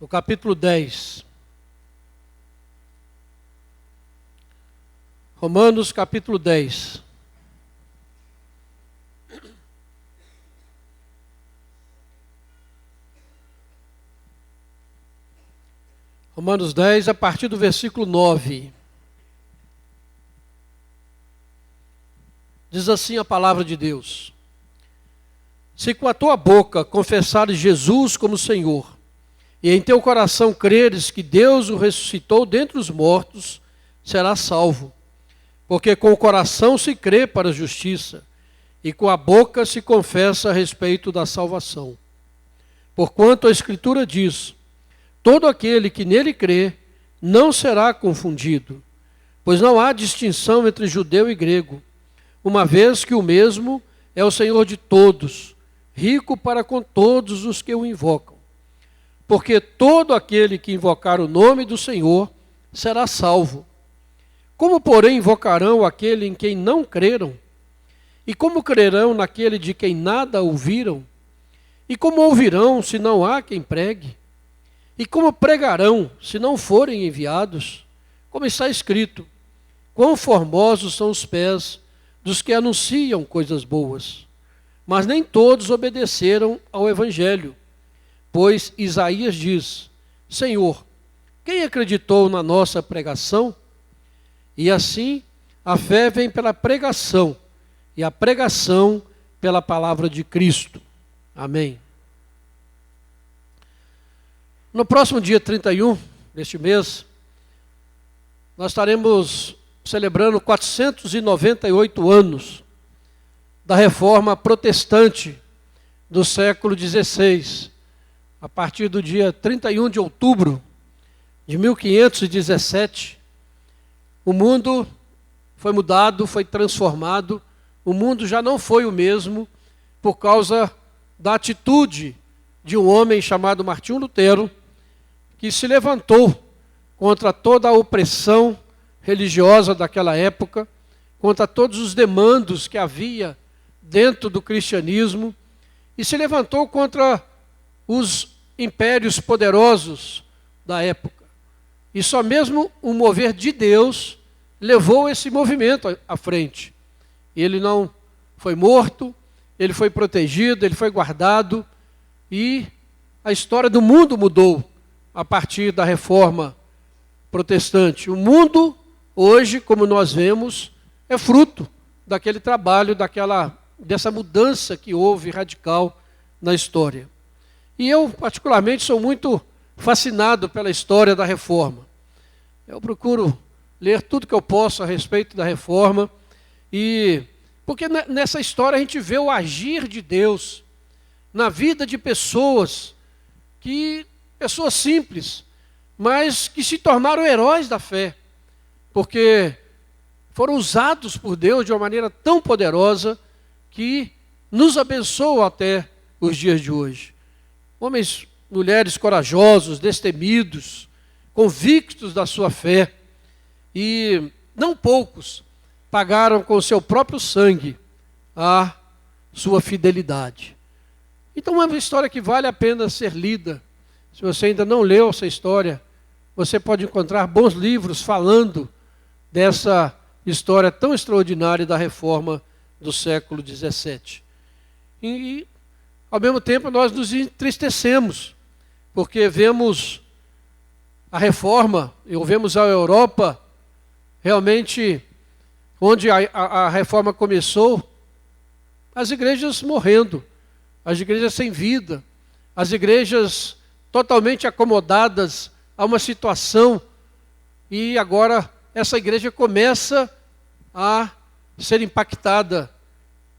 no capítulo 10. Romanos capítulo 10. Romanos 10, a partir do versículo 9. Diz assim a palavra de Deus: Se com a tua boca confessares Jesus como Senhor, e em teu coração creres que Deus o ressuscitou dentre os mortos, serás salvo. Porque com o coração se crê para a justiça, e com a boca se confessa a respeito da salvação. Porquanto a Escritura diz: todo aquele que nele crê não será confundido, pois não há distinção entre judeu e grego, uma vez que o mesmo é o Senhor de todos, rico para com todos os que o invocam. Porque todo aquele que invocar o nome do Senhor será salvo. Como, porém, invocarão aquele em quem não creram? E como crerão naquele de quem nada ouviram? E como ouvirão se não há quem pregue? E como pregarão se não forem enviados? Como está escrito: quão formosos são os pés dos que anunciam coisas boas. Mas nem todos obedeceram ao Evangelho. Pois Isaías diz: Senhor, quem acreditou na nossa pregação? E assim, a fé vem pela pregação, e a pregação pela palavra de Cristo. Amém. No próximo dia 31 deste mês, nós estaremos celebrando 498 anos da Reforma Protestante do século XVI. A partir do dia 31 de outubro de 1517, o mundo foi mudado, foi transformado. O mundo já não foi o mesmo por causa da atitude de um homem chamado Martinho Lutero, que se levantou contra toda a opressão religiosa daquela época, contra todos os demandos que havia dentro do cristianismo, e se levantou contra os impérios poderosos da época. E só mesmo o mover de Deus levou esse movimento à frente. Ele não foi morto, ele foi protegido, ele foi guardado, e a história do mundo mudou a partir da Reforma Protestante. O mundo, hoje, como nós vemos, é fruto daquele trabalho, dessa mudança que houve radical na história. E eu, particularmente, sou muito fascinado pela história da Reforma. Eu procuro ler tudo que eu posso a respeito da Reforma, porque nessa história a gente vê o agir de Deus na vida de pessoas simples, mas que se tornaram heróis da fé, porque foram usados por Deus de uma maneira tão poderosa que nos abençoa até os dias de hoje. Homens, mulheres corajosos, destemidos, convictos da sua fé, e não poucos pagaram com o seu próprio sangue a sua fidelidade. Então é uma história que vale a pena ser lida. Se você ainda não leu essa história, você pode encontrar bons livros falando dessa história tão extraordinária da Reforma do século XVII. E, ao mesmo tempo, nós nos entristecemos, porque vemos a Reforma, e vemos a Europa, realmente, onde a Reforma começou, as igrejas morrendo, as igrejas sem vida, as igrejas totalmente acomodadas a uma situação, e agora essa igreja começa a ser impactada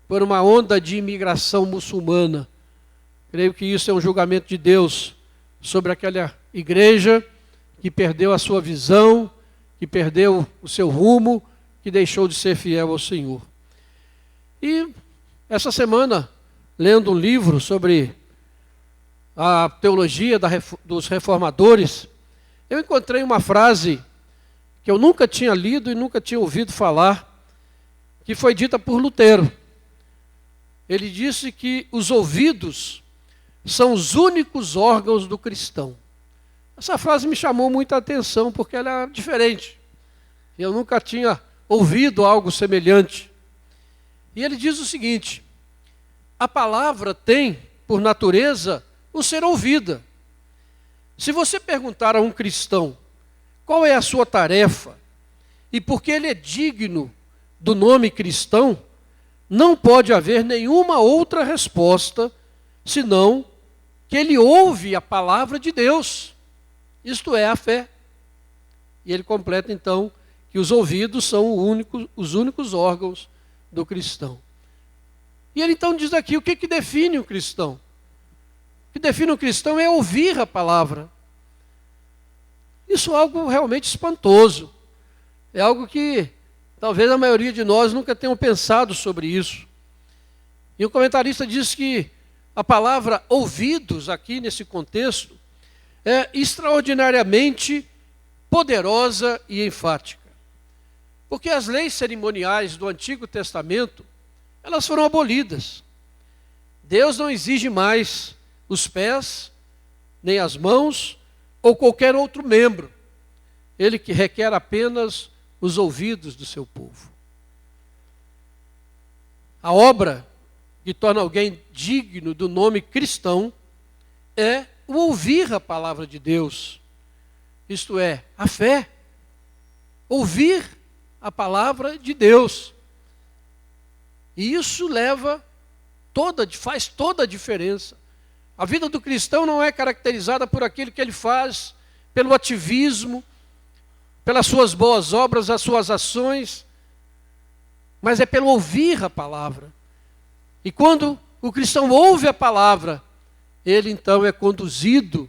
por uma onda de imigração muçulmana. Creio que isso é um julgamento de Deus sobre aquela igreja que perdeu a sua visão, que perdeu o seu rumo, que deixou de ser fiel ao Senhor. E essa semana, lendo um livro sobre a teologia dos reformadores, eu encontrei uma frase que eu nunca tinha lido e nunca tinha ouvido falar, que foi dita por Lutero. Ele disse que os ouvidos são os únicos órgãos do cristão. Essa frase me chamou muita atenção, porque ela é diferente. Eu nunca tinha ouvido algo semelhante. E ele diz o seguinte: a palavra tem, por natureza, o ser ouvida. Se você perguntar a um cristão qual é a sua tarefa e por que ele é digno do nome cristão, não pode haver nenhuma outra resposta, senão que ele ouve a palavra de Deus. Isto é a fé. E ele completa então que os ouvidos são os únicos órgãos do cristão. E ele então diz aqui o que define o cristão. O que define o cristão é ouvir a palavra. Isso é algo realmente espantoso. É algo que talvez a maioria de nós nunca tenham pensado sobre isso. E o comentarista diz que a palavra ouvidos aqui nesse contexto é extraordinariamente poderosa e enfática. Porque as leis cerimoniais do Antigo Testamento, elas foram abolidas. Deus não exige mais os pés, nem as mãos, ou qualquer outro membro. Ele que requer apenas os ouvidos do seu povo. A obra que torna alguém digno do nome cristão é o ouvir a palavra de Deus. Isto é, a fé. Ouvir a palavra de Deus. E isso faz toda a diferença. A vida do cristão não é caracterizada por aquilo que ele faz, pelo ativismo, pelas suas boas obras, as suas ações, mas é pelo ouvir a palavra. E quando o cristão ouve a palavra, ele então é conduzido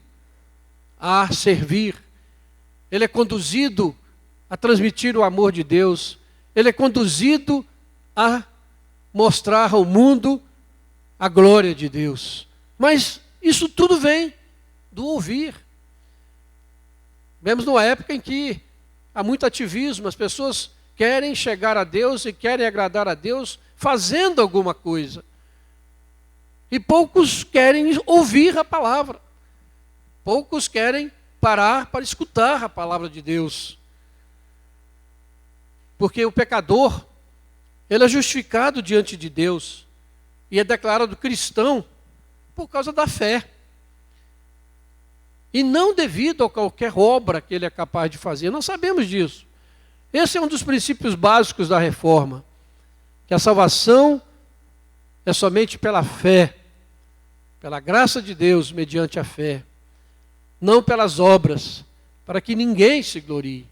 a servir, ele é conduzido a transmitir o amor de Deus, ele é conduzido a mostrar ao mundo a glória de Deus. Mas isso tudo vem do ouvir. Vemos numa época em que há muito ativismo, as pessoas querem chegar a Deus e querem agradar a Deus fazendo alguma coisa. E poucos querem ouvir a palavra. Poucos querem parar para escutar a palavra de Deus. Porque o pecador, ele é justificado diante de Deus e é declarado cristão por causa da fé. E não devido a qualquer obra que ele é capaz de fazer. Nós sabemos disso. Esse é um dos princípios básicos da reforma. Que a salvação é somente pela fé, pela graça de Deus mediante a fé. Não pelas obras, para que ninguém se glorie.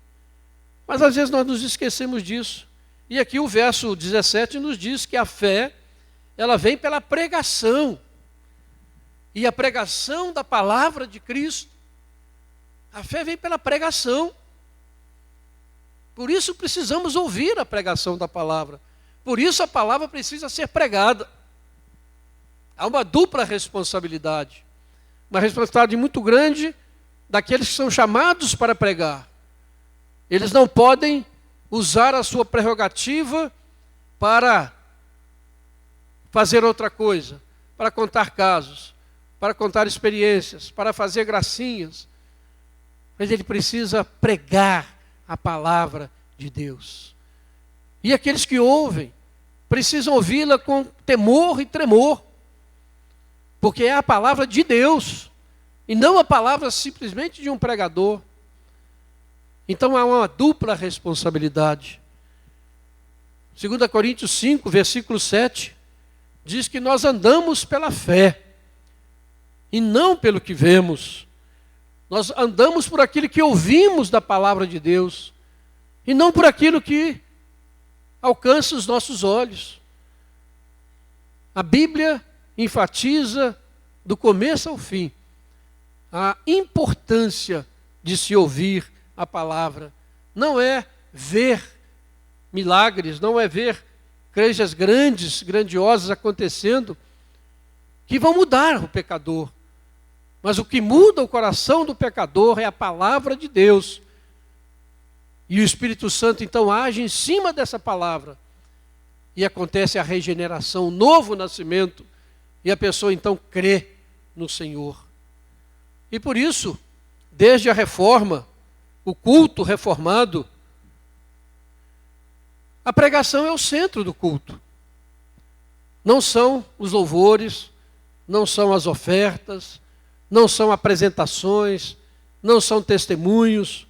Mas às vezes nós nos esquecemos disso. E aqui o verso 17 nos diz que a fé, ela vem pela pregação. E a pregação da palavra de Cristo. A fé vem pela pregação. Por isso precisamos ouvir a pregação da palavra. Por isso a palavra precisa ser pregada. Há uma dupla responsabilidade. Uma responsabilidade muito grande daqueles que são chamados para pregar. Eles não podem usar a sua prerrogativa para fazer outra coisa, para contar casos, para contar experiências, para fazer gracinhas. Mas ele precisa pregar a palavra de Deus. E aqueles que ouvem, precisam ouvi-la com temor e tremor. Porque é a palavra de Deus, e não a palavra simplesmente de um pregador. Então há uma dupla responsabilidade. 2 Coríntios 5, versículo 7, diz que nós andamos pela fé, e não pelo que vemos. Nós andamos por aquilo que ouvimos da palavra de Deus, e não por aquilo que alcança os nossos olhos. A Bíblia enfatiza, do começo ao fim, a importância de se ouvir a palavra. Não é ver milagres, não é ver coisas grandiosas acontecendo, que vão mudar o pecador. Mas o que muda o coração do pecador é a palavra de Deus. E o Espírito Santo então age em cima dessa palavra. E acontece a regeneração, o novo nascimento. E a pessoa então crê no Senhor. E por isso, desde a reforma, o culto reformado, a pregação é o centro do culto. Não são os louvores, não são as ofertas, não são apresentações, não são testemunhos.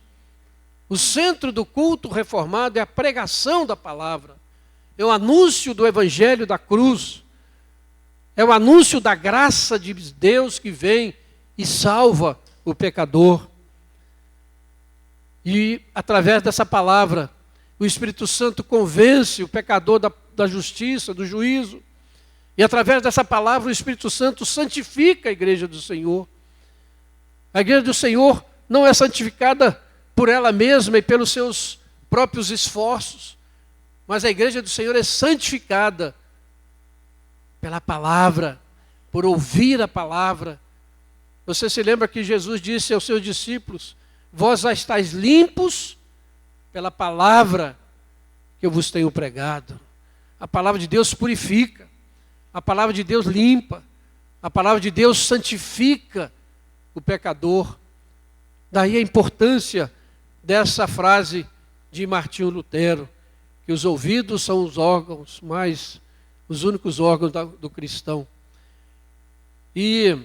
O centro do culto reformado é a pregação da palavra, é o anúncio do evangelho da cruz, é o anúncio da graça de Deus que vem e salva o pecador. E através dessa palavra, o Espírito Santo convence o pecador da justiça, do juízo. E através dessa palavra, o Espírito Santo santifica a igreja do Senhor. A igreja do Senhor não é santificada por ela mesma e pelos seus próprios esforços, mas a igreja do Senhor é santificada pela palavra, por ouvir a palavra. Você se lembra que Jesus disse aos seus discípulos: vós já estáis limpos pela palavra que eu vos tenho pregado. A palavra de Deus purifica, a palavra de Deus limpa, a palavra de Deus santifica o pecador. Daí a importância dessa frase de Martinho Lutero, que os ouvidos são os órgãos os únicos órgãos do cristão. E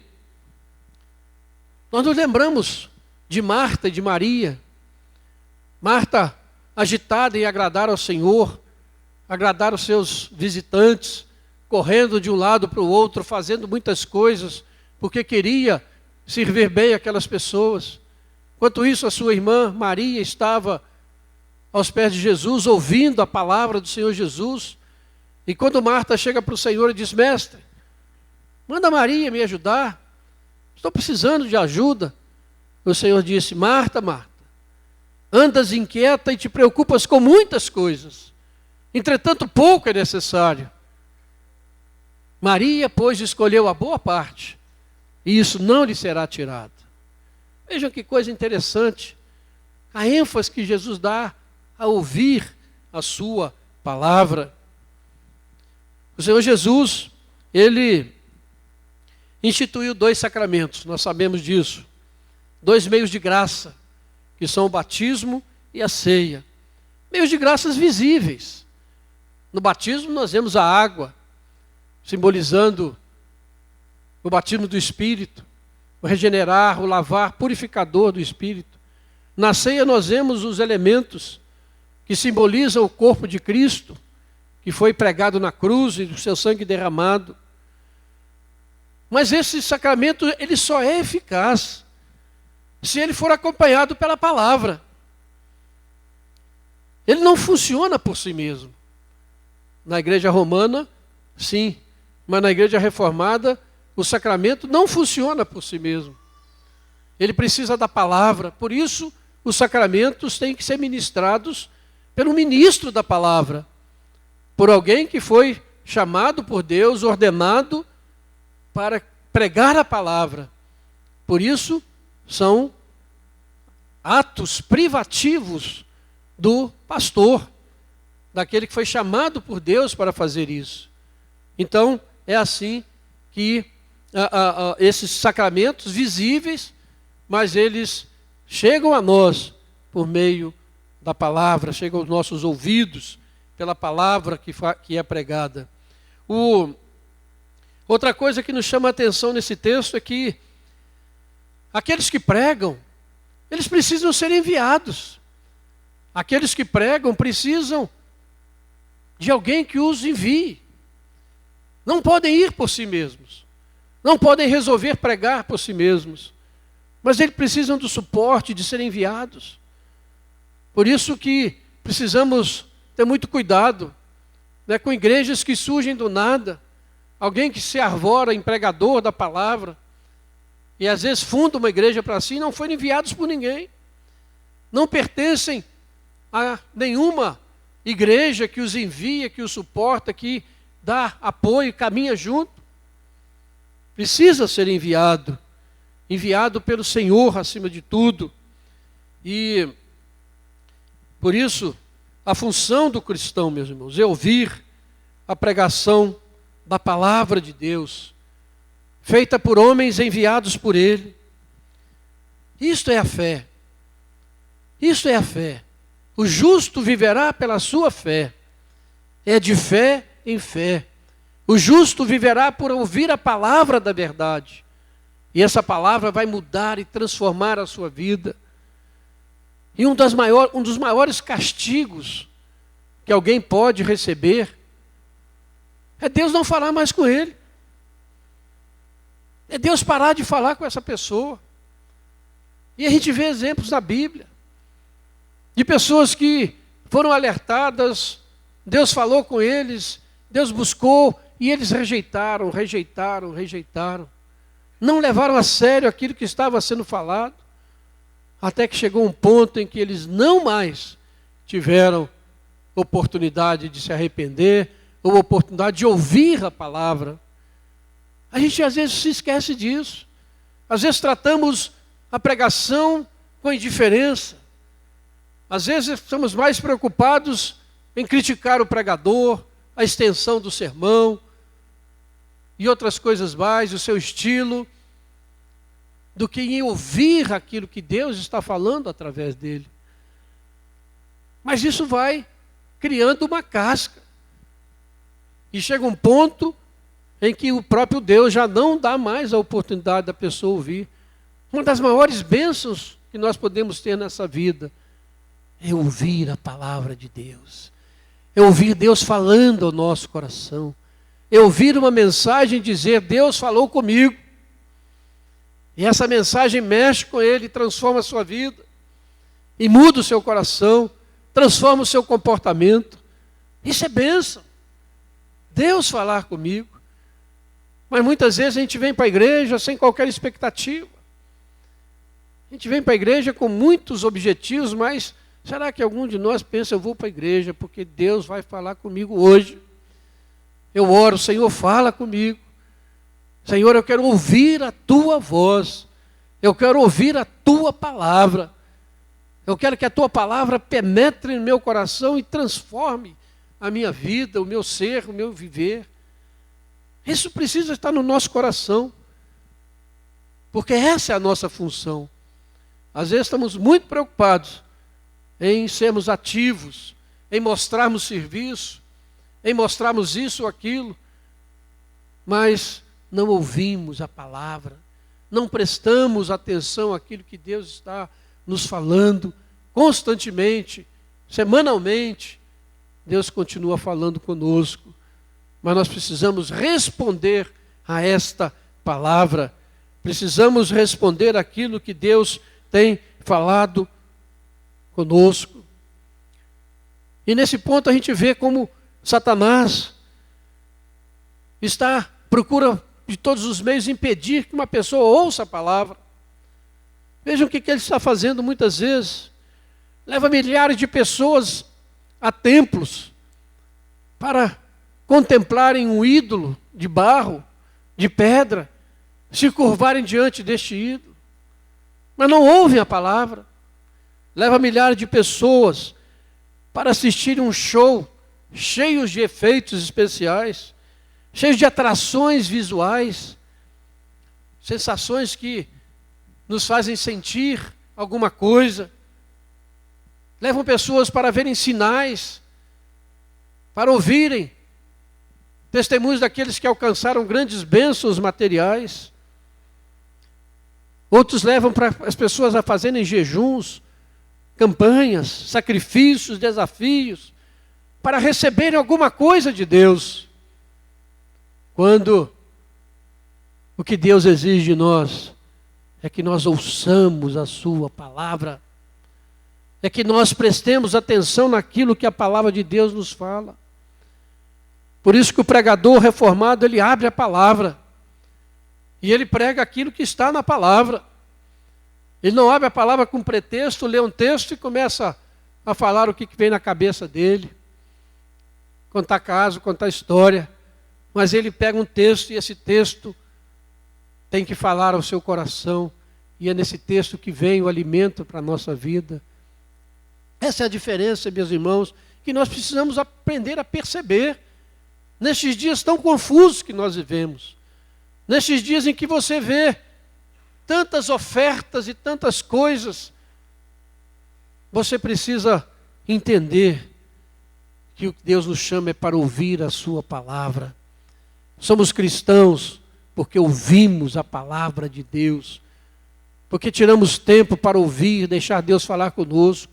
nós nos lembramos de Marta e de Maria. Marta, agitada em agradar ao Senhor, agradar os seus visitantes, correndo de um lado para o outro, fazendo muitas coisas, porque queria servir bem aquelas pessoas. Enquanto isso, a sua irmã Maria estava aos pés de Jesus, ouvindo a palavra do Senhor Jesus. E quando Marta chega para o Senhor e diz: mestre, manda Maria me ajudar, estou precisando de ajuda. O Senhor disse: Marta, Marta, andas inquieta e te preocupas com muitas coisas, entretanto pouco é necessário. Maria, pois, escolheu a boa parte, e isso não lhe será tirado. Vejam que coisa interessante, a ênfase que Jesus dá a ouvir a sua palavra. O Senhor Jesus, Ele instituiu 2 sacramentos, nós sabemos disso. 2 meios de graça, que são o batismo e a ceia. Meios de graças visíveis. No batismo nós vemos a água, simbolizando o batismo do Espírito, o regenerar, o lavar, purificador do Espírito. Na ceia nós vemos os elementos que simbolizam o corpo de Cristo, que foi pregado na cruz e o seu sangue derramado. Mas esse sacramento, ele só é eficaz se ele for acompanhado pela palavra. Ele não funciona por si mesmo. Na igreja romana, sim, mas na igreja reformada, o sacramento não funciona por si mesmo. Ele precisa da palavra. Por isso, os sacramentos têm que ser ministrados pelo ministro da palavra, por alguém que foi chamado por Deus, ordenado para pregar a palavra. Por isso, são atos privativos do pastor, daquele que foi chamado por Deus para fazer isso. Então, é assim que esses sacramentos visíveis, mas eles chegam a nós por meio da palavra, chegam aos nossos ouvidos pela palavra que é pregada. Outra coisa que nos chama a atenção nesse texto é que aqueles que pregam, eles precisam ser enviados. Aqueles que pregam precisam de alguém que os envie. Não podem ir por si mesmos. Não podem resolver pregar por si mesmos. Mas eles precisam do suporte de serem enviados. Por isso que precisamos ter muito cuidado, né, com igrejas que surgem do nada. Alguém que se arvora em pregador da palavra. E às vezes funda uma igreja para si, não foram enviados por ninguém. Não pertencem a nenhuma igreja que os envia, que os suporta, que dá apoio, caminha junto. Precisa ser enviado. Enviado pelo Senhor acima de tudo. E por isso, a função do cristão, meus irmãos, é ouvir a pregação da palavra de Deus, feita por homens enviados por Ele. Isto é a fé. Isto é a fé. O justo viverá pela sua fé. É de fé em fé. O justo viverá por ouvir a palavra da verdade. E essa palavra vai mudar e transformar a sua vida. E um dos maiores castigos que alguém pode receber é Deus não falar mais com ele. É Deus parar de falar com essa pessoa. E a gente vê exemplos na Bíblia de pessoas que foram alertadas, Deus falou com eles, Deus buscou, e eles rejeitaram. Não levaram a sério aquilo que estava sendo falado, até que chegou um ponto em que eles não mais tiveram oportunidade de se arrepender, ou oportunidade de ouvir a palavra. A gente às vezes se esquece disso. Às vezes tratamos a pregação com indiferença. Às vezes estamos mais preocupados em criticar o pregador, a extensão do sermão e outras coisas mais, o seu estilo, do que em ouvir aquilo que Deus está falando através dele. Mas isso vai criando uma casca. E chega um ponto em que o próprio Deus já não dá mais a oportunidade da pessoa ouvir. Uma das maiores bênçãos que nós podemos ter nessa vida é ouvir a palavra de Deus. É ouvir Deus falando ao nosso coração. É ouvir uma mensagem dizer, Deus falou comigo. E essa mensagem mexe com ele, transforma a sua vida. E muda o seu coração, transforma o seu comportamento. Isso é bênção. Deus falar comigo. Mas muitas vezes a gente vem para a igreja sem qualquer expectativa. A gente vem para a igreja com muitos objetivos, mas será que algum de nós pensa, eu vou para a igreja porque Deus vai falar comigo hoje? Eu oro, Senhor, fala comigo. Senhor, eu quero ouvir a Tua voz. Eu quero ouvir a Tua palavra. Eu quero que a Tua palavra penetre no meu coração e transforme a minha vida, o meu ser, o meu viver. Isso precisa estar no nosso coração. Porque essa é a nossa função. Às vezes estamos muito preocupados em sermos ativos, em mostrarmos serviço, em mostrarmos isso ou aquilo, mas não ouvimos a palavra, não prestamos atenção àquilo que Deus está nos falando constantemente, semanalmente. Deus continua falando conosco, mas nós precisamos responder a esta palavra, precisamos responder aquilo que Deus tem falado conosco. E nesse ponto a gente vê como Satanás procura de todos os meios impedir que uma pessoa ouça a palavra. Vejam o que ele está fazendo muitas vezes. Leva milhares de pessoas a templos para contemplarem um ídolo de barro, de pedra, se curvarem diante deste ídolo. Mas não ouvem a palavra. Leva milhares de pessoas para assistirem um show cheio de efeitos especiais, cheio de atrações visuais, sensações que nos fazem sentir alguma coisa. Levam pessoas para verem sinais, para ouvirem testemunhos daqueles que alcançaram grandes bênçãos materiais. Outros levam para as pessoas a fazerem jejuns, campanhas, sacrifícios, desafios, para receberem alguma coisa de Deus. Quando o que Deus exige de nós é que nós ouçamos a sua palavra, é que nós prestemos atenção naquilo que a palavra de Deus nos fala. Por isso que o pregador reformado, ele abre a palavra e ele prega aquilo que está na palavra. Ele não abre a palavra com pretexto, lê um texto e começa a falar o que vem na cabeça dele, contar caso, contar história. Mas ele pega um texto e esse texto tem que falar ao seu coração. E é nesse texto que vem o alimento para a nossa vida. Essa é a diferença, meus irmãos, que nós precisamos aprender a perceber. Nestes dias tão confusos que nós vivemos. Nestes dias em que você vê tantas ofertas e tantas coisas, você precisa entender que o que Deus nos chama é para ouvir a sua palavra. Somos cristãos porque ouvimos a palavra de Deus, porque tiramos tempo para ouvir, deixar Deus falar conosco.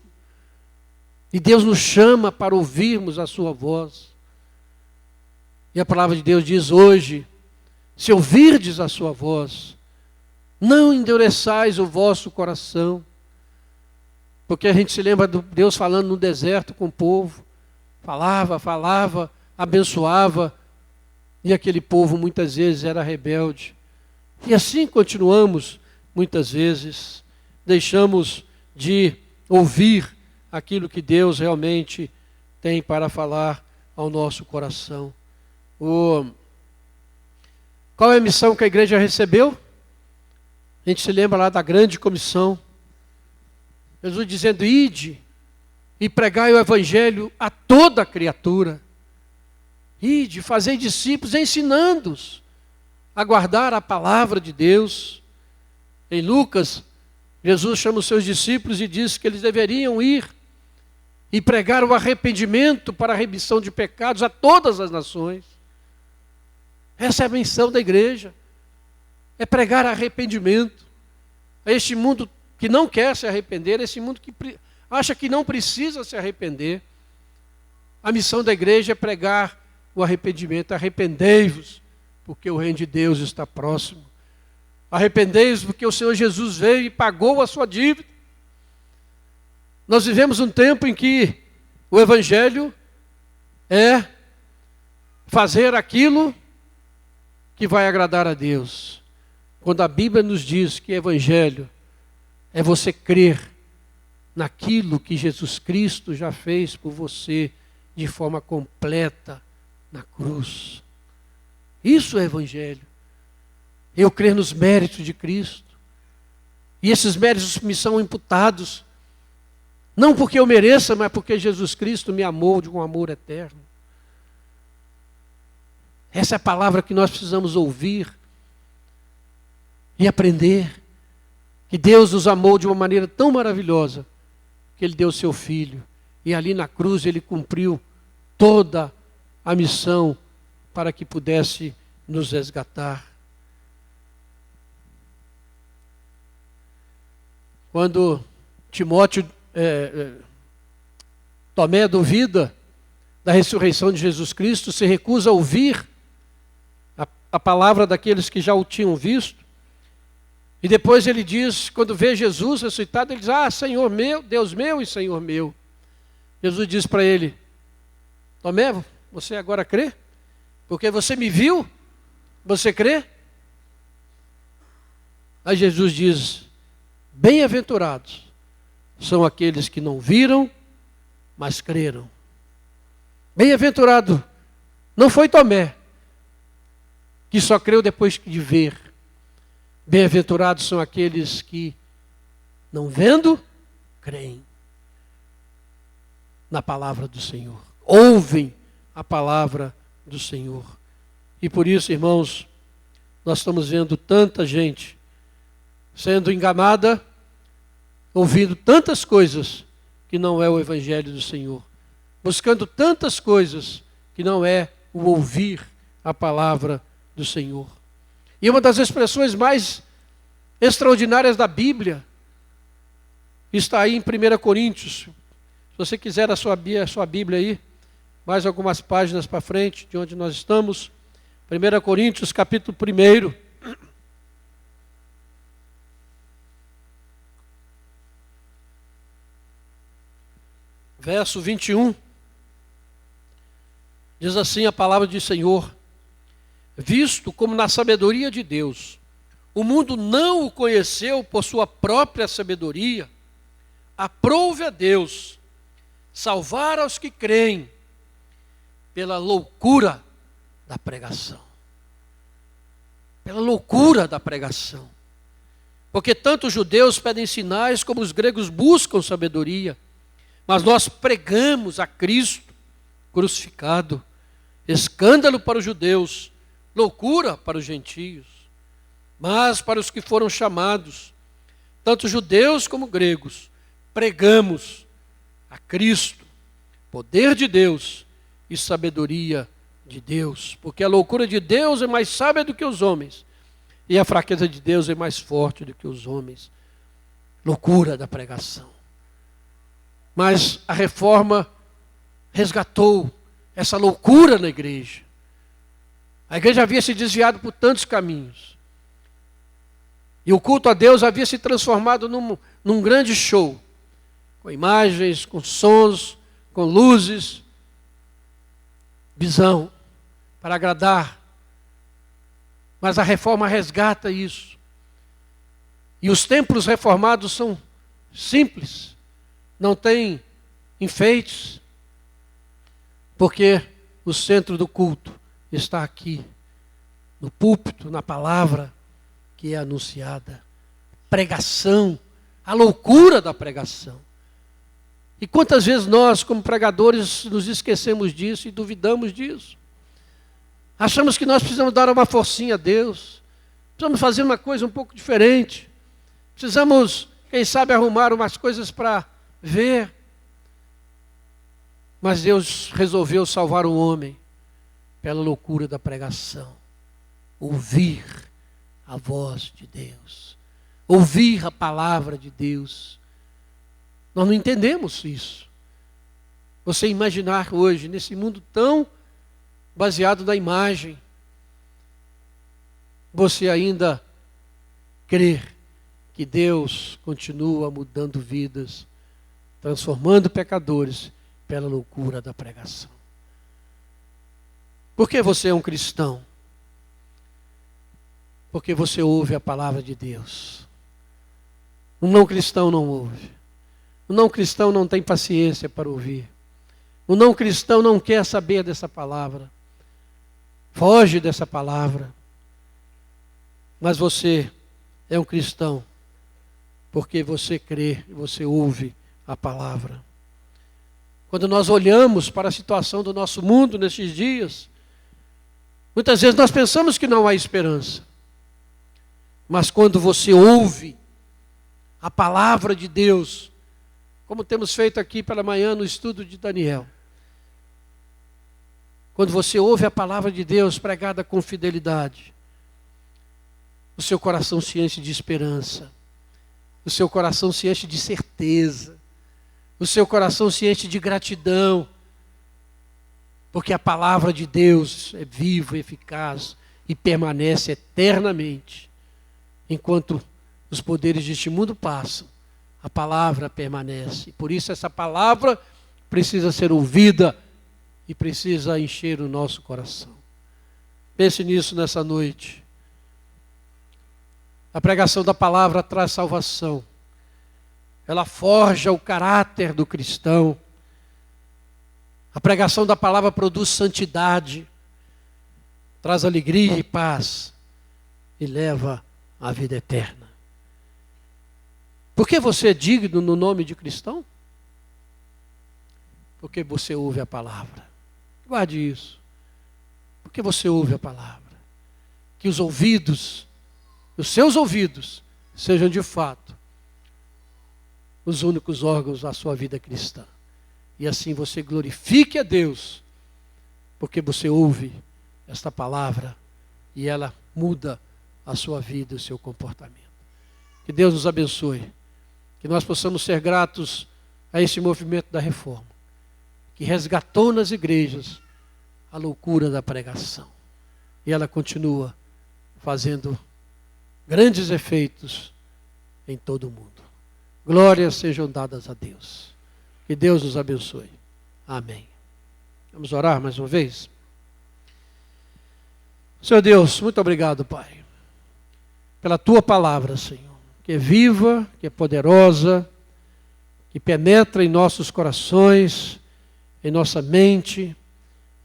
E Deus nos chama para ouvirmos a sua voz. E a palavra de Deus diz hoje, se ouvirdes a sua voz, não endureçais o vosso coração. Porque a gente se lembra de Deus falando no deserto com o povo. Falava, abençoava. E aquele povo muitas vezes era rebelde. E assim continuamos, muitas vezes. Deixamos de ouvir aquilo que Deus realmente tem para falar ao nosso coração. Qual é a missão que a igreja recebeu? A gente se lembra lá da grande comissão. Jesus dizendo, ide e pregai o evangelho a toda criatura. Ide, fazei discípulos, ensinando-os a guardar a palavra de Deus. Em Lucas, Jesus chama os seus discípulos e diz que eles deveriam ir e pregar o arrependimento para a remissão de pecados a todas as nações. Essa é a missão da igreja. É pregar arrependimento a este mundo que não quer se arrepender, esse mundo que acha que não precisa se arrepender. A missão da igreja é pregar o arrependimento. Arrependei-vos, porque o reino de Deus está próximo. Arrependei-vos, porque o Senhor Jesus veio e pagou a sua dívida. Nós vivemos um tempo em que o evangelho é fazer aquilo que vai agradar a Deus. Quando a Bíblia nos diz que evangelho é você crer naquilo que Jesus Cristo já fez por você de forma completa na cruz. Isso é evangelho. Eu crer nos méritos de Cristo. E esses méritos me são imputados, não porque eu mereça, mas porque Jesus Cristo me amou de um amor eterno. Essa é a palavra que nós precisamos ouvir e aprender. Que Deus nos amou de uma maneira tão maravilhosa que Ele deu o seu Filho. E ali na cruz Ele cumpriu toda a missão para que pudesse nos resgatar. Quando Tomé duvida da ressurreição de Jesus Cristo, se recusa a ouvir a palavra daqueles que já o tinham visto. E depois ele diz, quando vê Jesus ressuscitado, ele diz, Senhor meu, Deus meu e Senhor meu. Jesus diz para ele, Tomé, você agora crê? Porque você me viu, você crê? Aí Jesus diz, bem-aventurados são aqueles que não viram, mas creram. Bem-aventurado não foi Tomé, que só creu depois de ver. Bem-aventurados são aqueles que, não vendo, creem na palavra do Senhor. Ouvem a palavra do Senhor. E por isso, irmãos, nós estamos vendo tanta gente sendo enganada, ouvindo tantas coisas que não é o Evangelho do Senhor. Buscando tantas coisas que não é o ouvir a palavra do Senhor. E uma das expressões mais extraordinárias da Bíblia está aí em 1 Coríntios. Se você quiser a sua Bíblia aí, mais algumas páginas para frente de onde nós estamos. 1 Coríntios, capítulo 1. Verso 21. Diz assim a palavra do Senhor: visto como na sabedoria de Deus, o mundo não o conheceu por sua própria sabedoria, aprove a Deus salvar aos que creem pela loucura da pregação. Pela loucura da pregação. Porque tanto os judeus pedem sinais como os gregos buscam sabedoria. Mas nós pregamos a Cristo crucificado, escândalo para os judeus, loucura para os gentios. Mas para os que foram chamados, tanto judeus como gregos, pregamos a Cristo, poder de Deus e sabedoria de Deus. Porque a loucura de Deus é mais sábia do que os homens, e a fraqueza de Deus é mais forte do que os homens. Loucura da pregação. Mas a reforma resgatou essa loucura na igreja. A igreja havia se desviado por tantos caminhos. E o culto a Deus havia se transformado num grande show. Com imagens, com sons, com luzes. Visão. Para agradar. Mas a reforma resgata isso. E os templos reformados são simples. Não tem enfeites. Porque o centro do culto está aqui. No púlpito, na palavra que é anunciada. Pregação. A loucura da pregação. E quantas vezes nós, como pregadores, nos esquecemos disso e duvidamos disso. Achamos que nós precisamos dar uma forcinha a Deus. Precisamos fazer uma coisa um pouco diferente. Precisamos, quem sabe, arrumar umas coisas para ver. Mas Deus resolveu salvar o homem pela loucura da pregação. Ouvir a voz de Deus. Ouvir a palavra de Deus. Nós não entendemos isso. Você imaginar hoje, nesse mundo tão baseado na imagem, você ainda crer que Deus continua mudando vidas, transformando pecadores pela loucura da pregação. Por que você é um cristão? Porque você ouve a palavra de Deus. Um não cristão não ouve. Um não cristão não tem paciência para ouvir. Um não cristão não quer saber dessa palavra. Foge dessa palavra. Mas você é um cristão porque você crê, você ouve a palavra. Quando nós olhamos para a situação do nosso mundo nesses dias, muitas vezes nós pensamos que não há esperança. Mas quando você ouve a palavra de Deus, como temos feito aqui pela manhã no estudo de Daniel, quando você ouve a palavra de Deus pregada com fidelidade, o seu coração se enche de esperança, o seu coração se enche de certeza, o seu coração se enche de gratidão, porque a palavra de Deus é viva, eficaz e permanece eternamente. Enquanto os poderes deste mundo passam, a palavra permanece. Por isso essa palavra precisa ser ouvida e precisa encher o nosso coração. Pense nisso nessa noite. A pregação da palavra traz salvação. Ela forja o caráter do cristão. A pregação da palavra produz santidade, traz alegria e paz e leva à vida eterna. Por que você é digno no nome de cristão? Porque você ouve a palavra. Guarde isso. Porque você ouve a palavra. Que os ouvidos, os seus ouvidos, sejam de fato os únicos órgãos da sua vida cristã. E assim você glorifique a Deus, porque você ouve esta palavra e ela muda a sua vida e o seu comportamento. Que Deus nos abençoe. Que nós possamos ser gratos a esse movimento da reforma, que resgatou nas igrejas a loucura da pregação. E ela continua fazendo grandes efeitos em todo o mundo. Glórias sejam dadas a Deus. Que Deus nos abençoe. Amém. Vamos orar mais uma vez? Senhor Deus, muito obrigado, Pai, pela Tua palavra, Senhor, que é viva, que é poderosa, que penetra em nossos corações, em nossa mente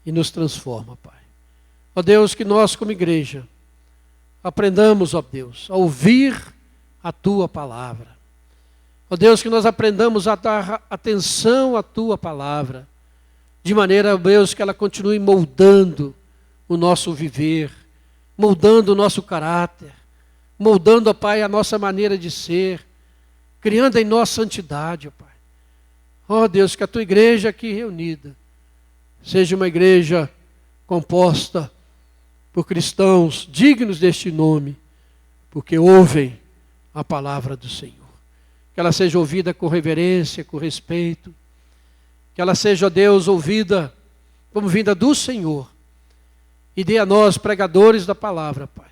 e nos transforma, Pai. Ó Deus, que nós como igreja aprendamos, ó Deus, a ouvir a Tua palavra. Ó Deus, que nós aprendamos a dar atenção à Tua palavra, de maneira, ó Deus, que ela continue moldando o nosso viver, moldando o nosso caráter, moldando, ó Pai, a nossa maneira de ser, criando em nós santidade, ó Pai. Ó Deus, que a tua igreja aqui reunida seja uma igreja composta por cristãos dignos deste nome, porque ouvem a palavra do Senhor. Que ela seja ouvida com reverência, com respeito. Que ela seja, ó Deus, ouvida como vinda do Senhor. E dê a nós, pregadores da palavra, Pai,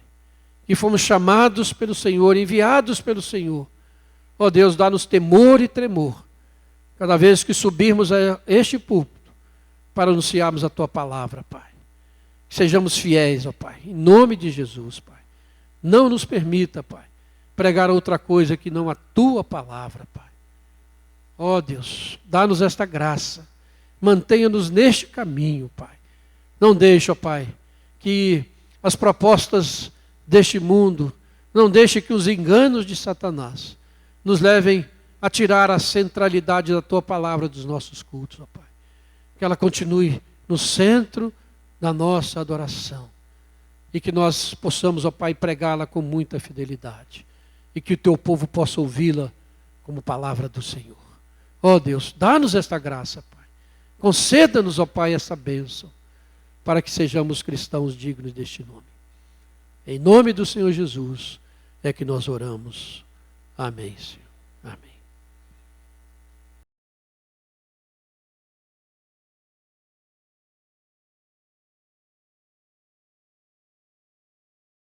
que fomos chamados pelo Senhor, enviados pelo Senhor. Ó Deus, dá-nos temor e tremor cada vez que subirmos a este púlpito para anunciarmos a tua palavra, Pai. Que sejamos fiéis, ó Pai, em nome de Jesus, Pai. Não nos permita, Pai, pregar outra coisa que não a tua palavra, Pai. Ó Deus, dá-nos esta graça. Mantenha-nos neste caminho, Pai. Não deixe, ó Pai, que as propostas deste mundo, não deixe que os enganos de Satanás nos levem a tirar a centralidade da tua palavra dos nossos cultos, ó Pai. Que ela continue no centro da nossa adoração. E que nós possamos, ó Pai, pregá-la com muita fidelidade. E que o teu povo possa ouvi-la como palavra do Senhor. Ó Deus, dá-nos esta graça, Pai. Conceda-nos, ó Pai, essa bênção, para que sejamos cristãos dignos deste nome. Em nome do Senhor Jesus é que nós oramos. Amém, Senhor. Amém.